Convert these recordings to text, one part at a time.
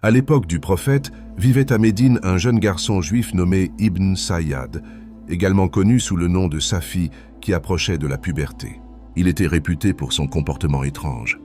À l'époque du prophète, vivait à Médine un jeune garçon juif nommé Ibn Sayyad, également connu sous le nom de Safi, qui approchait de la puberté. Il était réputé pour son comportement étrange.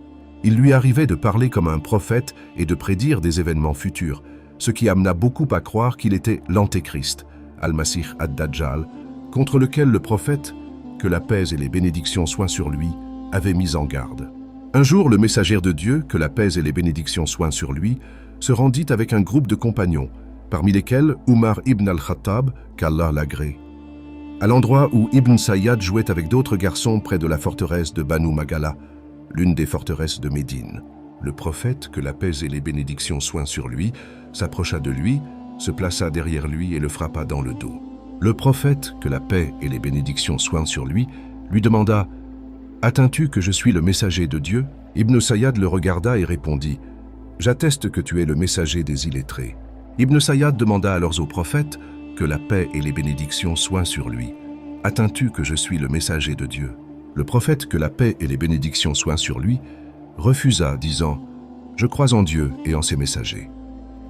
Il lui arrivait de parler comme un prophète et de prédire des événements futurs, ce qui amena beaucoup à croire qu'il était l'Antéchrist, Al-Masih ad-Dajjal, contre lequel le prophète, que la paix et les bénédictions soient sur lui, avait mis en garde. Un jour, le messager de Dieu, que la paix et les bénédictions soient sur lui, se rendit avec un groupe de compagnons, parmi lesquels Umar ibn al-Khattab, qu'Allah l'agrée. À l'endroit où Ibn Sayyad jouait avec d'autres garçons près de la forteresse de Banu Magala, l'une des forteresses de Médine. Le prophète, que la paix et les bénédictions soient sur lui, s'approcha de lui, se plaça derrière lui et le frappa dans le dos. Le prophète, que la paix et les bénédictions soient sur lui demanda « Atteins-tu que je suis le messager de Dieu ?» Ibn Sayyad le regarda et répondit « J'atteste que tu es le messager des illettrés. » Ibn Sayyad demanda alors au prophète « Que la paix et les bénédictions soient sur lui. Atteins-tu que je suis le messager de Dieu ?» Le prophète, que la paix et les bénédictions soient sur lui, refusa, disant « Je crois en Dieu et en ses messagers. »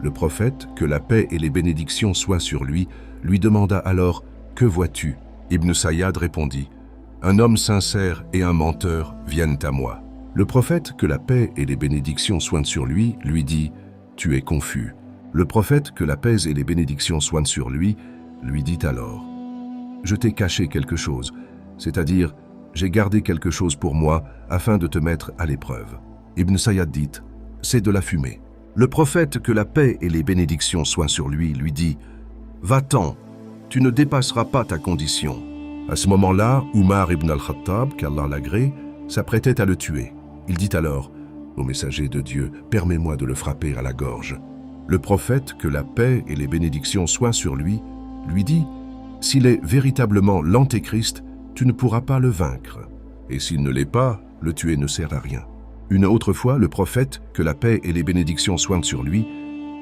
Le prophète, que la paix et les bénédictions soient sur lui demanda alors « Que vois-tu » Ibn Sayyad répondit « Un homme sincère et un menteur viennent à moi. » Le prophète, que la paix et les bénédictions soient sur lui dit « Tu es confus. » Le prophète, que la paix et les bénédictions soient sur lui dit alors « Je t'ai caché quelque chose, c'est-à-dire j'ai gardé quelque chose pour moi afin de te mettre à l'épreuve. » Ibn Sayyad dit « C'est de la fumée. » Le prophète, que la paix et les bénédictions soient sur lui dit « Va-t'en, tu ne dépasseras pas ta condition. » À ce moment-là, Umar ibn al-Khattab, qu'Allah l'agrée, s'apprêtait à le tuer. Il dit alors « Ô messager de Dieu, permets-moi de le frapper à la gorge. » Le prophète, que la paix et les bénédictions soient sur lui dit « S'il est véritablement l'Antéchrist, tu ne pourras pas le vaincre. Et s'il ne l'est pas, le tuer ne sert à rien. » Une autre fois, le prophète, que la paix et les bénédictions soient sur lui,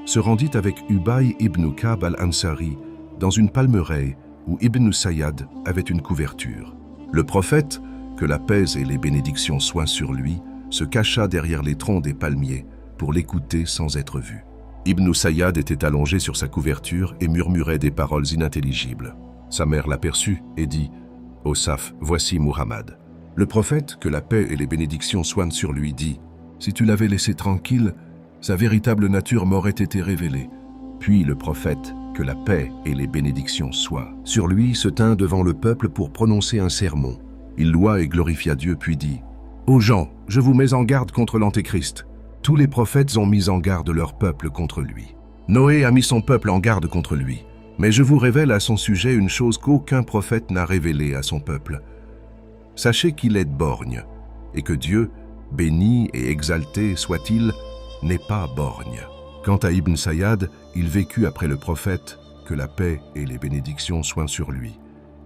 se rendit avec Ubay ibn Ka'b al-Ansari dans une palmeraie où Ibn Sayyad avait une couverture. Le prophète, que la paix et les bénédictions soient sur lui, se cacha derrière les troncs des palmiers pour l'écouter sans être vu. Ibn Sayyad était allongé sur sa couverture et murmurait des paroles inintelligibles. Sa mère l'aperçut et dit « Ô Saf, voici Muhammad. » Le prophète, que la paix et les bénédictions soient sur lui, dit « Si tu l'avais laissé tranquille, sa véritable nature m'aurait été révélée. » Puis le prophète, que la paix et les bénédictions soient sur lui, se tint devant le peuple pour prononcer un sermon. Il loua et glorifia Dieu, puis dit « Ô gens, je vous mets en garde contre l'Antéchrist. Tous les prophètes ont mis en garde leur peuple contre lui. Noé a mis son peuple en garde contre lui. Mais je vous révèle à son sujet une chose qu'aucun prophète n'a révélée à son peuple. Sachez qu'il est borgne, et que Dieu, béni et exalté soit-il, n'est pas borgne. » Quant à Ibn Sayyad, il vécut après le prophète, que la paix et les bénédictions soient sur lui,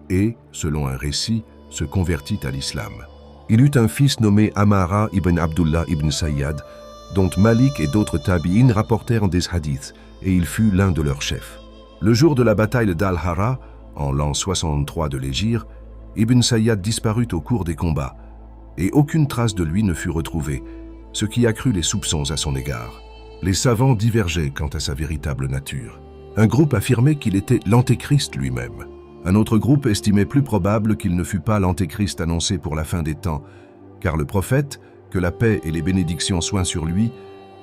et, selon un récit, se convertit à l'islam. Il eut un fils nommé Amara ibn Abdullah ibn Sayyad, dont Malik et d'autres tabi'in rapportèrent des hadiths, et il fut l'un de leurs chefs. Le jour de la bataille d'Al-Hara, en l'an 63 de l'Hégire, Ibn Sayyad disparut au cours des combats, et aucune trace de lui ne fut retrouvée, ce qui accrut les soupçons à son égard. Les savants divergeaient quant à sa véritable nature. Un groupe affirmait qu'il était l'Antéchrist lui-même. Un autre groupe estimait plus probable qu'il ne fût pas l'Antéchrist annoncé pour la fin des temps, car le prophète, que la paix et les bénédictions soient sur lui,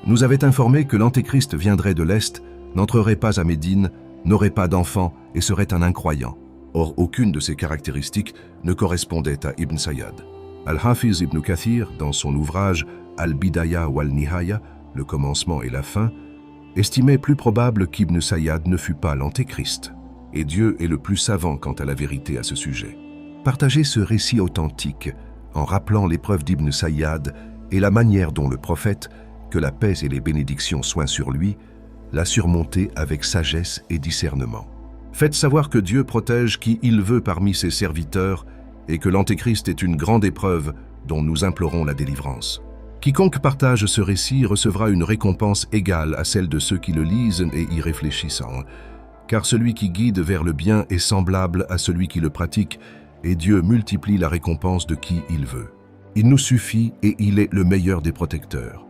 nous avait informé que l'Antéchrist viendrait de l'Est, n'entrerait pas à Médine, n'aurait pas d'enfants et serait un incroyant. Or, aucune de ces caractéristiques ne correspondait à Ibn Sayyad. Al-Hafiz ibn Kathir, dans son ouvrage Al-Bidaya wal-Nihaya, le commencement et la fin, estimait plus probable qu'Ibn Sayyad ne fût pas l'Antéchrist. Et Dieu est le plus savant quant à la vérité à ce sujet. Partagez ce récit authentique en rappelant l'épreuve d'Ibn Sayyad et la manière dont le prophète, que la paix et les bénédictions soient sur lui, l'a surmonté avec sagesse et discernement. Faites savoir que Dieu protège qui il veut parmi ses serviteurs et que l'Antéchrist est une grande épreuve dont nous implorons la délivrance. Quiconque partage ce récit recevra une récompense égale à celle de ceux qui le lisent et y réfléchissent, car celui qui guide vers le bien est semblable à celui qui le pratique, et Dieu multiplie la récompense de qui il veut. Il nous suffit et il est le meilleur des protecteurs.